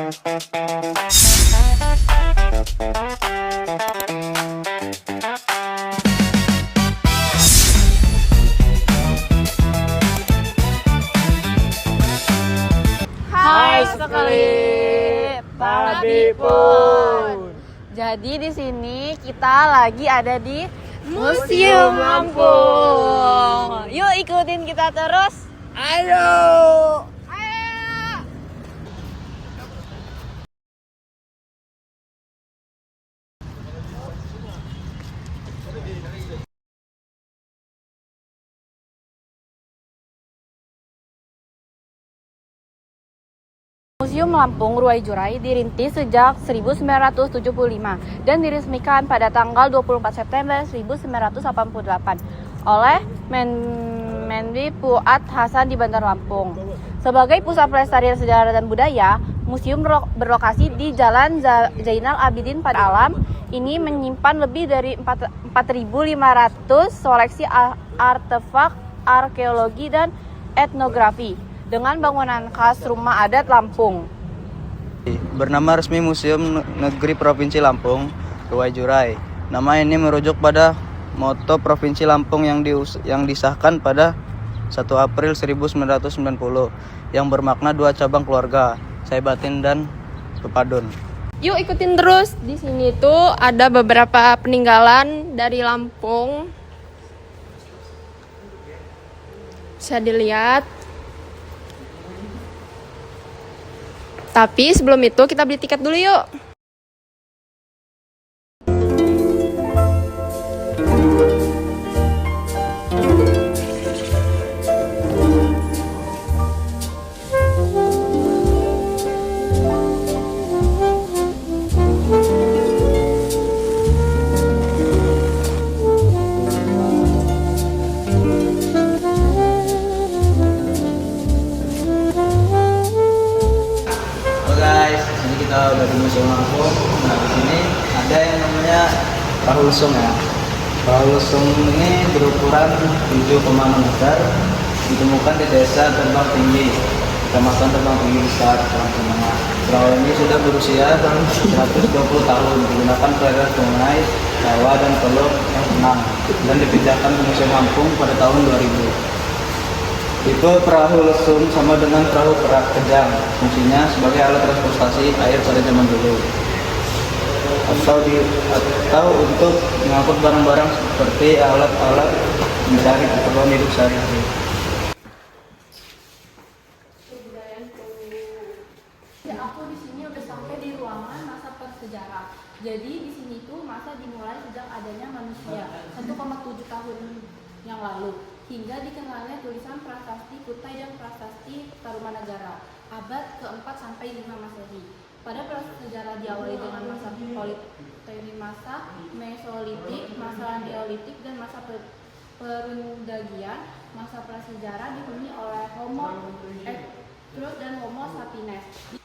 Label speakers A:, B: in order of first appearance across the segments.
A: Hai sekali, tadi pun.
B: Jadi di sini kita lagi ada di Museum Lampung. Yuk ikutin kita terus.
A: Ayo.
B: Museum Lampung Ruai Jurai dirintis sejak 1975 dan diresmikan pada tanggal 24 September 1988 oleh Menwi Fuad Hasan di Bandar Lampung. Sebagai pusat pelestarian sejarah dan budaya, museum berlokasi di Jalan Zainal Abidin pada Alam ini menyimpan lebih dari 4.500 koleksi artefak arkeologi dan etnografi dengan bangunan khas rumah adat Lampung.
C: Bernama resmi Museum Negeri Provinsi Lampung, Ruai Jurai. Nama ini merujuk pada moto Provinsi Lampung yang disahkan pada 1 April 1990 yang bermakna dua cabang keluarga, Saibatin dan Pepadun.
A: Yuk ikutin terus. Di sini tuh ada beberapa peninggalan dari Lampung. Bisa dilihat. Tapi sebelum itu kita beli tiket dulu yuk.
C: Kita udah di Museum Lampung. Nah, di sini ada yang namanya perahu lesung ya. Perahu lesung ini berukuran 7,6 meter, ditemukan di desa Terbang Tinggi, Kecamatan Terbang Tinggi Besar, Lampung Tengah. Perahu ini sudah berusia 120 tahun, digunakan pelayaran sungai, sawah dan teluk yang tenang, dan dipindahkan ke Museum Lampung pada tahun 2000. Tipe perahu lesung sama dengan perahu kejang, fungsinya sebagai alat transportasi air pada zaman dulu, atau untuk mengangkut barang-barang seperti alat-alat mencari keperluan hidup sehari-hari.
B: Aku di sini udah sampai di ruangan masa prasejarah. Jadi di sini tuh masa dimulai sejak adanya manusia 1,7 tahun yang lalu hingga dikenalnya tulisan Prasasti Kutai dan Prasasti Tarumanagara abad ke-4 sampai 5 Masehi. Pada prasejarah diawali dengan masa Paleolitik, masa Mesolitik, masa Neolitik dan masa Perundagian. Masa prasejarah dihuni oleh Homo erectus dan Homo sapiens.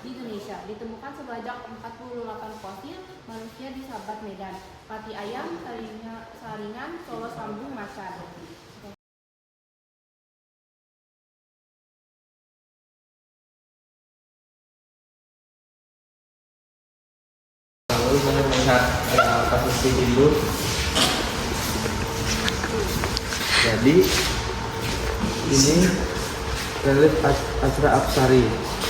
B: Di Indonesia ditemukan sebanyak 48 fosil manusia di Sabat Medan, Pati Ayam, Saringan, Solo Sambung, Macan.
C: Lalu saya melihat kasus di Hindu. Jadi ini relief Acara Apsari.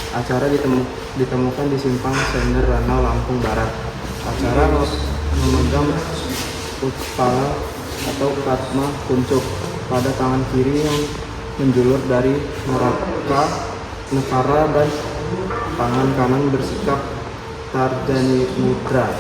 C: Acara ditemukan di Simpang Sender Ranau, Lampung Barat. Acara memegang kepala atau katma kuncuk pada tangan kiri yang menjulur dari Nekara dan tangan kanan bersikap Tarjani Mudra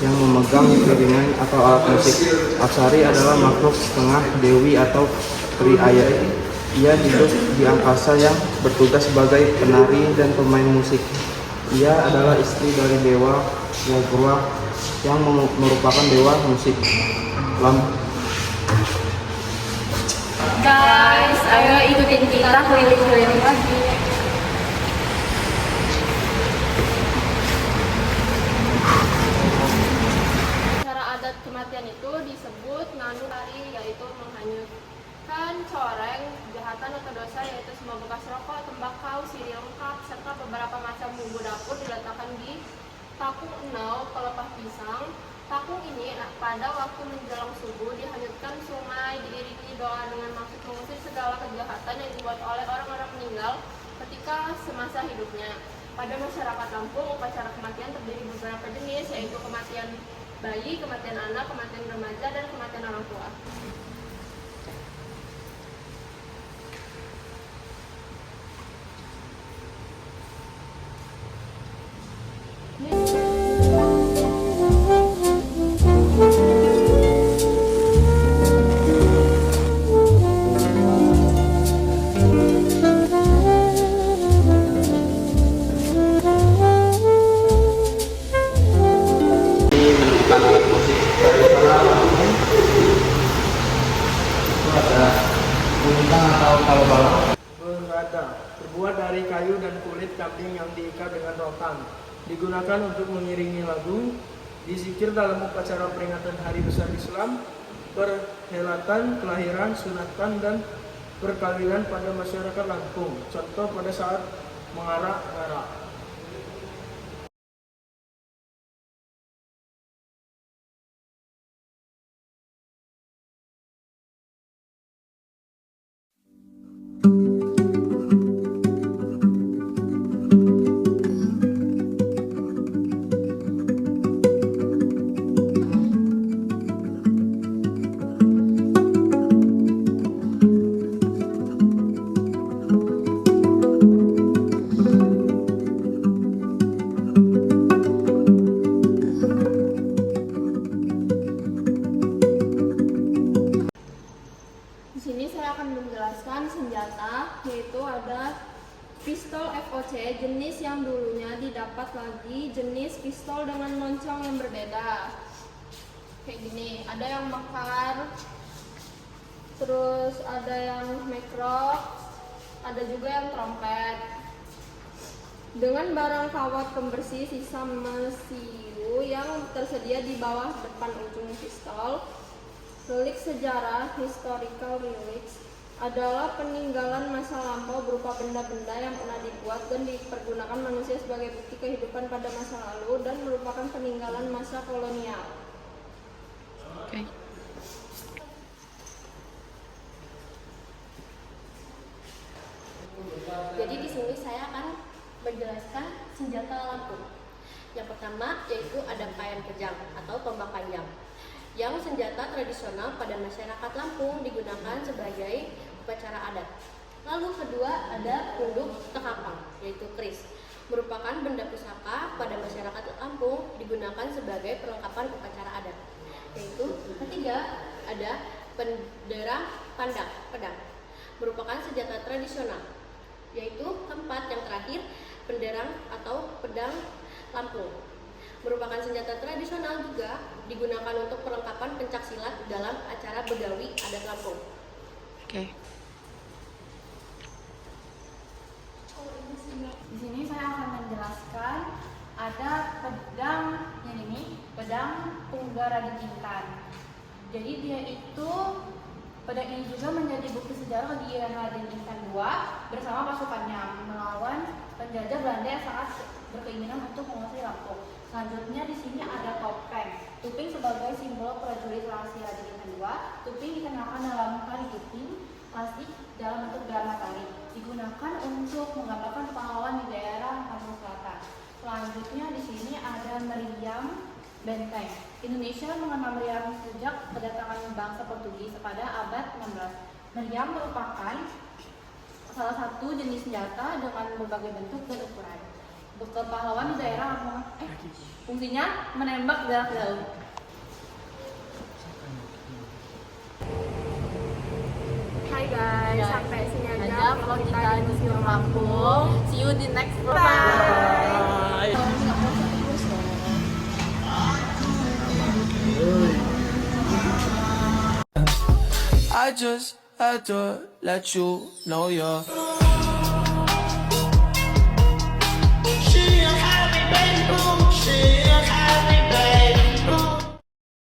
C: yang memegang piringan atau alat musik. Apsari adalah makhluk setengah dewi atau peri air. Ia hidup di angkasa yang bertugas sebagai penari dan pemain musik. Ia adalah istri dari dewa Yagura yang merupakan dewa musik.
B: Guys, ayo ikutin kita keliling-keliling lagi. Acara
A: cuma bekas rokok, tembakau, sirih lengkap, serta beberapa macam bumbu dapur diletakkan di takung enau pelepah pisang. Takung ini pada waktu menjelang subuh dihanyutkan sungai, diiringi doa dengan maksud mengusir segala kejahatan yang dibuat oleh orang-orang meninggal ketika semasa hidupnya. Pada masyarakat Lampung, upacara kematian terdiri beberapa jenis, yaitu kematian bayi, kematian anak, kematian remaja, dan kematian orang tua.
C: Ini menentukan alat musik tradisional Lampung. Itu ada bunitang atau kalobalak.
D: Berada, terbuat dari kayu dan kulit kambing yang diikat dengan rotan. Digunakan untuk mengiringi lagu, dizikir dalam upacara peringatan Hari Besar Islam, perhelatan, kelahiran, sunatan, dan perkawinan pada masyarakat Lampung. Contoh pada saat mengarak-arak.
A: Di sini saya akan menjelaskan senjata, yaitu ada pistol FOC jenis yang dulunya didapat lagi jenis pistol dengan lonceng yang berbeda. Kayak gini, ada yang mekar, terus ada yang mekrok, ada juga yang trompet. Dengan barang kawat pembersih sisa mesiu yang tersedia di bawah depan ujung pistol. Relik sejarah, historical relics, adalah peninggalan masa lampau berupa benda-benda yang pernah dibuat dan dipergunakan manusia sebagai bukti kehidupan pada masa lalu dan merupakan peninggalan masa kolonial.
B: Oke.
E: Jadi di sini saya akan menjelaskan senjata Lampung. Yang pertama yaitu ada payan pejang atau tombak panjang, yang senjata tradisional pada masyarakat Lampung digunakan sebagai upacara adat. Lalu kedua ada punduk tekapang, yaitu keris, merupakan benda pusaka pada masyarakat Lampung digunakan sebagai perlengkapan upacara adat. Yaitu ketiga ada penderang pedang, merupakan senjata tradisional. Yaitu keempat yang terakhir penderang atau pedang Lampung, merupakan senjata tradisional juga digunakan untuk perlengkapan pencak silat dalam acara begawi adat Lampung.
B: Oke. Di sini saya akan menjelaskan ada pedang ini, pedang Tunggara Dikintan. Jadi dia itu pedang ini juga menjadi bukti sejarah kegiatan Raden Intan II bersama pasukannya melawan penjajah Belanda yang sangat berkeinginan untuk menguasai Lampung. Selanjutnya di sini ada topeng. Tuping sebagai simbol prajurit rahasia Raden Intan II. Tuping dikenakan dalam tali tuping plastik dalam bentuk gelar matahari. Digunakan untuk menggambarkan pahlawan di daerah Lampung Selatan. Selanjutnya di sini ada meriam benteng. Indonesia mengenal meriam sejak kedatangan bangsa Portugis pada abad 16. Meriam merupakan salah satu jenis senjata dengan berbagai bentuk dan ukuran. Bekal pahlawan di daerah Lampung. Fungsinya menembak jarak jauh.
A: Hai guys, sampai sini aja
B: vlog kita di Museum Lampung. See you di next vlog.
A: Bye.
F: I just had to let you know you're